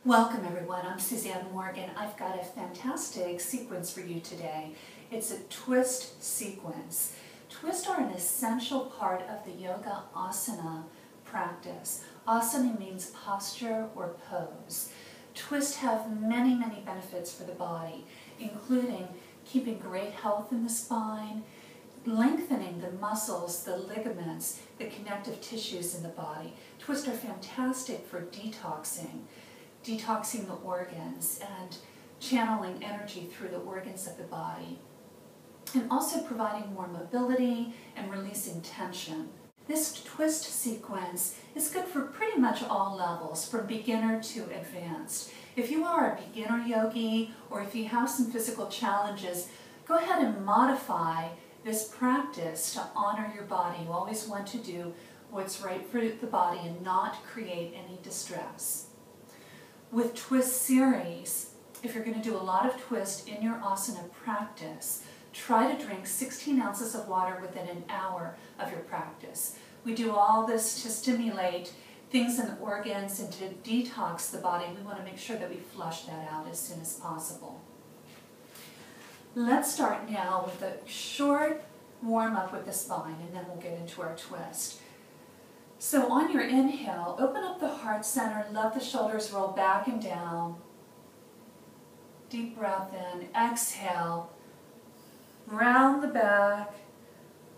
Welcome everyone, I'm Suzanne Morgan. I've got a fantastic sequence for you today. It's a twist sequence. Twists are an essential part of the yoga asana practice. Asana means posture or pose. Twists have many benefits for the body, including keeping great health in the spine, lengthening the muscles, the ligaments, the connective tissues in the body. Twists are fantastic for detoxing the organs and channeling energy through the organs of the body, and also providing more mobility and releasing tension. This twist sequence is good for pretty much all levels, from beginner to advanced. If you are a beginner yogi or if you have some physical challenges, go ahead and modify this practice to honor your body. You always want to do what's right for the body and not create any distress. With twist series, if you're going to do a lot of twist in your asana practice, try to drink 16 ounces of water within an hour of your practice. We do all this to stimulate things in the organs and to detox the body. We want to make sure that we flush that out as soon as possible. Let's start now with a short warm-up with the spine, and then we'll get into our twist. So on your inhale, open up the heart center, let the shoulders roll back and down. Deep breath in, exhale, round the back,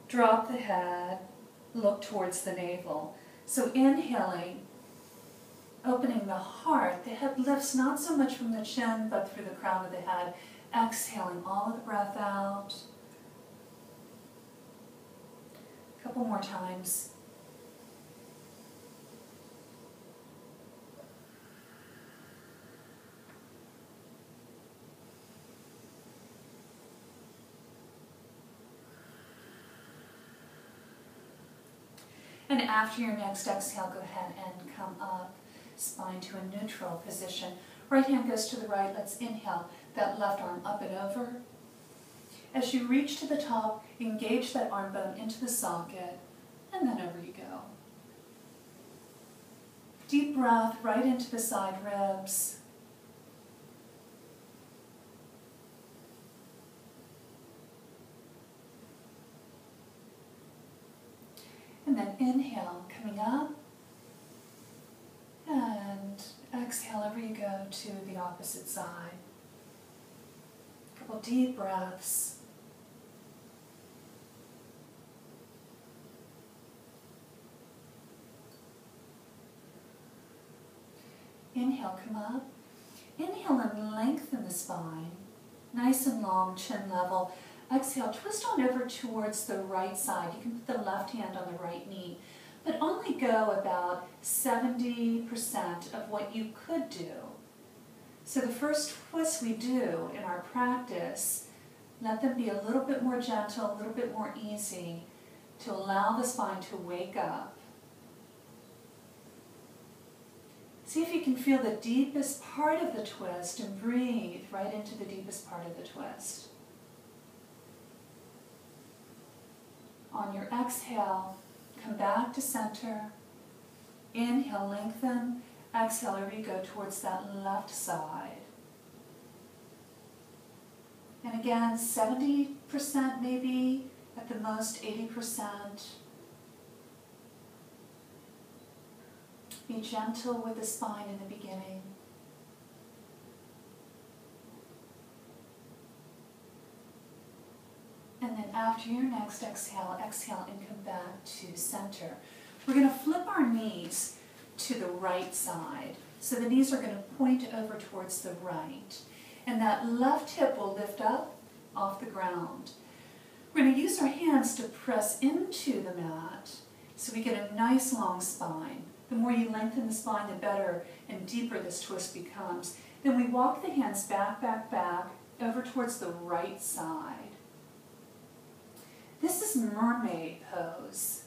drop the head, look towards the navel. So inhaling, opening the heart, the head lifts not so much from the chin but through the crown of the head. Exhaling all of the breath out. A couple more times. And after your next exhale, go ahead and come up, spine to a neutral position. Right hand goes to the right. Let's inhale that left arm up and over. As you reach to the top, engage that arm bone into the socket, and then over you go. Deep breath right into the side ribs. And then inhale, coming up, and exhale over you go to the opposite side. A couple deep breaths. Inhale, come up. Inhale and lengthen the spine, nice and long, chin level. Exhale, twist on over towards the right side. You can put the left hand on the right knee, but only go about 70% of what you could do. So the first twist we do in our practice, let them be a little bit more gentle, a little bit more easy to allow the spine to wake up. See if you can feel the deepest part of the twist and breathe right into the deepest part of the twist. On your exhale, come back to center. Inhale, lengthen. Exhale, over you go towards that left side. And again, 70% maybe, at the most 80%. Be gentle with the spine in the beginning. And then after your next exhale, exhale and come back to center. We're going to flip our knees to the right side. So the knees are going to point over towards the right. And that left hip will lift up off the ground. We're going to use our hands to press into the mat so we get a nice long spine. The more you lengthen the spine, the better and deeper this twist becomes. Then we walk the hands back, over towards the right side. This is mermaid pose.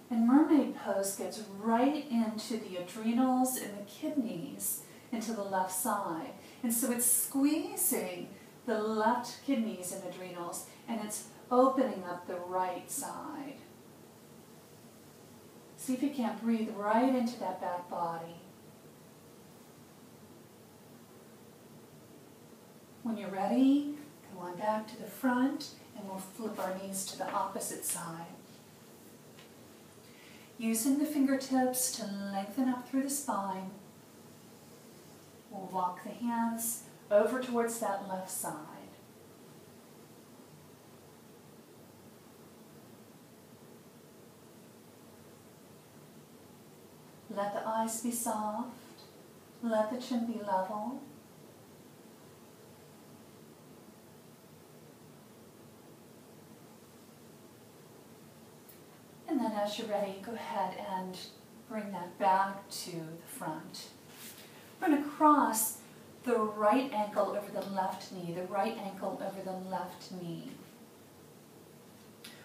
And mermaid pose gets right into the adrenals and the kidneys, into the left side. And so it's squeezing the left kidneys and adrenals, and it's opening up the right side. See if you can't breathe right into that back body. When you're ready, come on back to the front and we'll flip our knees to the opposite side. Using the fingertips to lengthen up through the spine, we'll walk the hands over towards that left side. Let the eyes be soft. Let the chin be level. And then as you're ready, go ahead and bring that back to the front. We're going to cross the right ankle over the left knee, the right ankle over the left knee.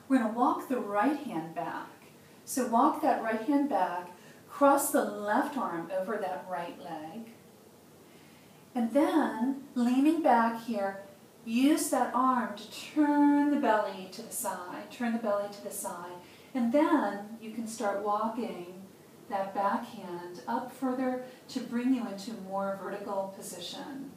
We're going to walk the right hand back. So walk that right hand back, cross the left arm over that right leg, and then leaning back here, use that arm to turn the belly to the side, and then you can start walking that back hand up further to bring you into more vertical position.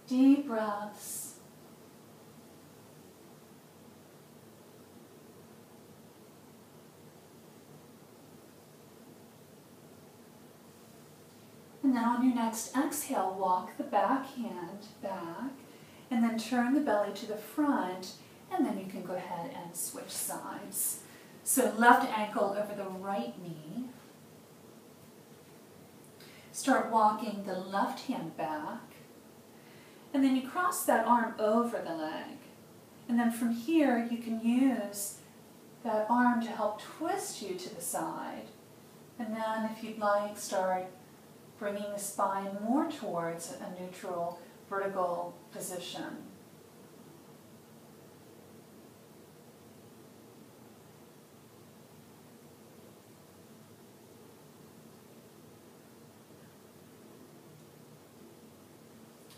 Deep breaths. And then on your next exhale, walk the back hand back, and then turn the belly to the front, and then you can go ahead and switch sides. So left ankle over the right knee. Start walking the left hand back, and then you cross that arm over the leg. And then from here, you can use that arm to help twist you to the side. And then if you'd like, start bringing the spine more towards a neutral vertical position.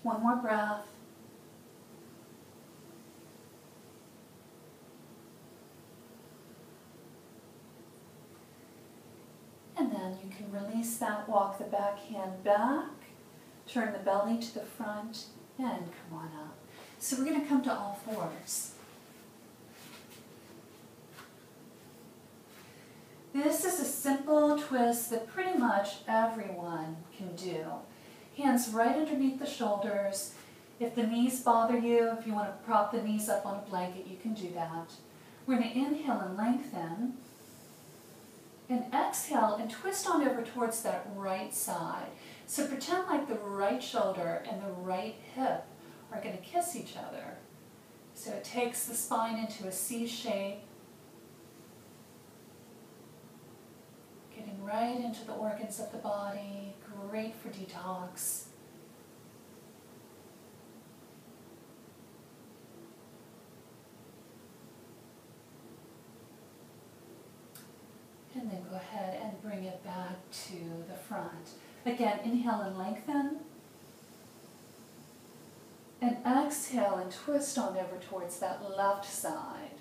One more breath. And then you can release that, walk the back hand back, turn the belly to the front, and come on up. So we're going to come to all fours. This is a simple twist that pretty much everyone can do. Hands right underneath the shoulders. If the knees bother you, if you want to prop the knees up on a blanket, you can do that. We're going to inhale and lengthen. And exhale and twist on over towards that right side. So pretend like the right shoulder and the right hip are going to kiss each other. So it takes the spine into a C shape, getting right into the organs of the body, great for detox. And then go ahead and bring it back to the front. Again, inhale and lengthen. And exhale and twist on over towards that left side.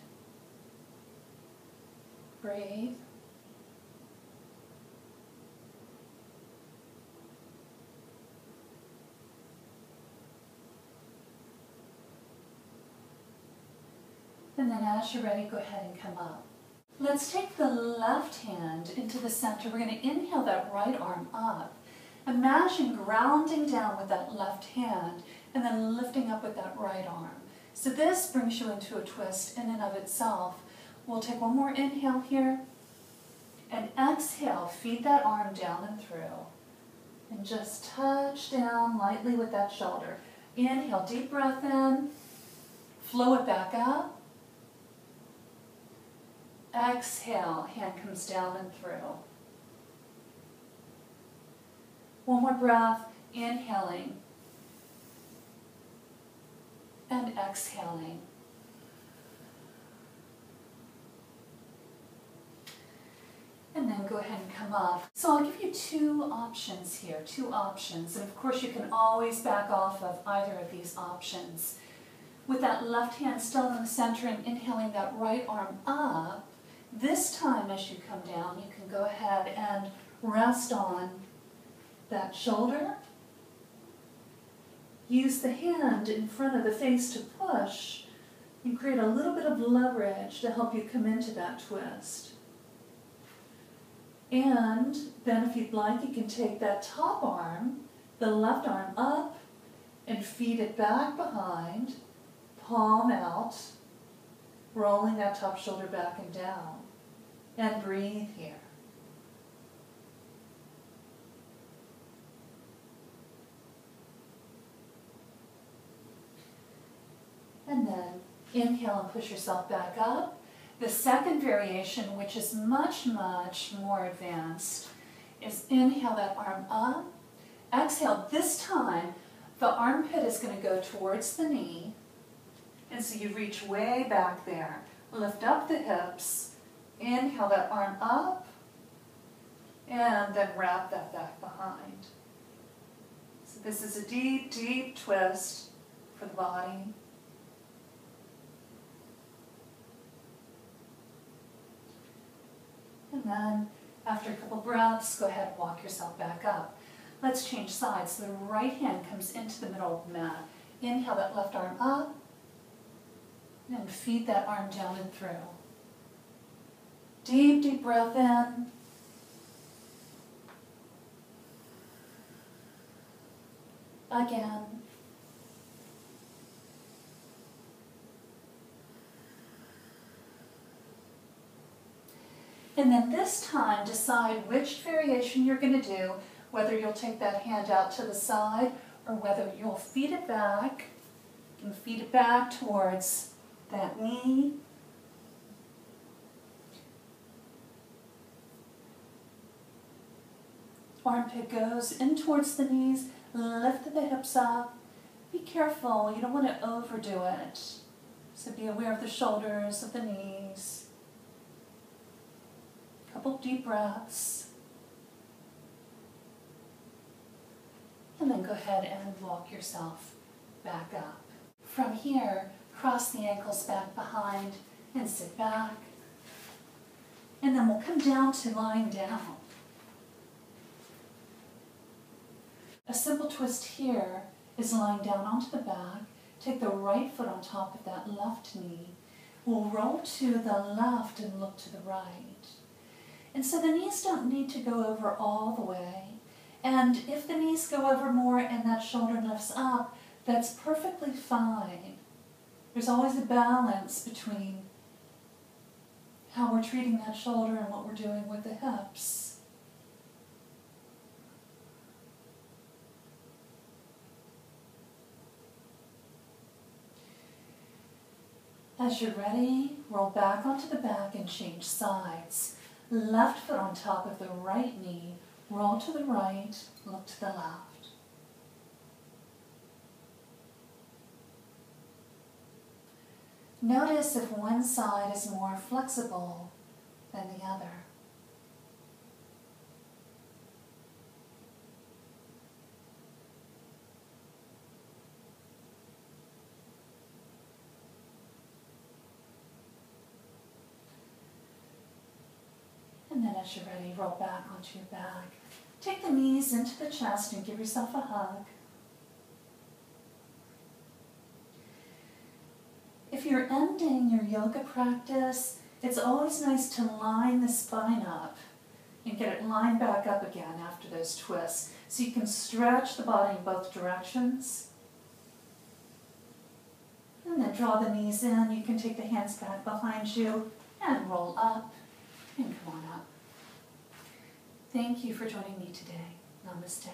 Breathe. And then as you're ready, go ahead and come up. Let's take the left hand into the center. We're going to inhale that right arm up. Imagine grounding down with that left hand and then lifting up with that right arm. So this brings you into a twist in and of itself. We'll take one more inhale here and exhale. Feed that arm down and through. And just touch down lightly with that shoulder. Inhale, deep breath in. Flow it back up. Exhale, hand comes down and through. One more breath, inhaling and exhaling. And then go ahead and come up. So I'll give you two options here, two options. And of course you can always back off of either of these options. With that left hand still in the center and inhaling that right arm up, This time as you come down, you can go ahead and rest on that shoulder. Use the hand in front of the face to push and create a little bit of leverage to help you come into that twist. And then if you'd like, you can take that top arm, the left arm up, and feed it back behind, palm out, rolling that top shoulder back and down. And breathe here. And then inhale and push yourself back up. The second variation, which is much, much more advanced, is inhale that arm up. Exhale. This time, the armpit is going to go towards the knee. And so you reach way back there. Lift up the hips. Inhale that arm up. And then wrap that back behind. So this is a deep, deep twist for the body. And then, after a couple breaths, go ahead and walk yourself back up. Let's change sides. The right hand comes into the middle of the mat. Inhale that left arm up, and feed that arm down and through. Deep, deep breath in. Again. And then this time, decide which variation you're going to do, whether you'll take that hand out to the side or whether you'll feed it back. You can feed it back towards that knee. Armpit goes in towards the knees, lift the hips up. Be careful, you don't want to overdo it. So be aware of the shoulders, of the knees. Couple deep breaths. And then go ahead and walk yourself back up. From here, cross the ankles back behind and sit back. And then we'll come down to lying down. A simple twist here is lying down onto the back. Take the right foot on top of that left knee. We'll roll to the left and look to the right. And so the knees don't need to go over all the way. And if the knees go over more and that shoulder lifts up, that's perfectly fine. There's always a balance between how we're treating that shoulder and what we're doing with the hips. As you're ready, roll back onto the back and change sides. Left foot on top of the right knee, roll to the right, look to the left. Notice if one side is more flexible than the other. And then as you're ready, roll back onto your back. Take the knees into the chest and give yourself a hug. If you're ending your yoga practice, it's always nice to line the spine up and get it lined back up again after those twists. So you can stretch the body in both directions. And then draw the knees in. You can take the hands back behind you and roll up and come on up. Thank you for joining me today. Namaste.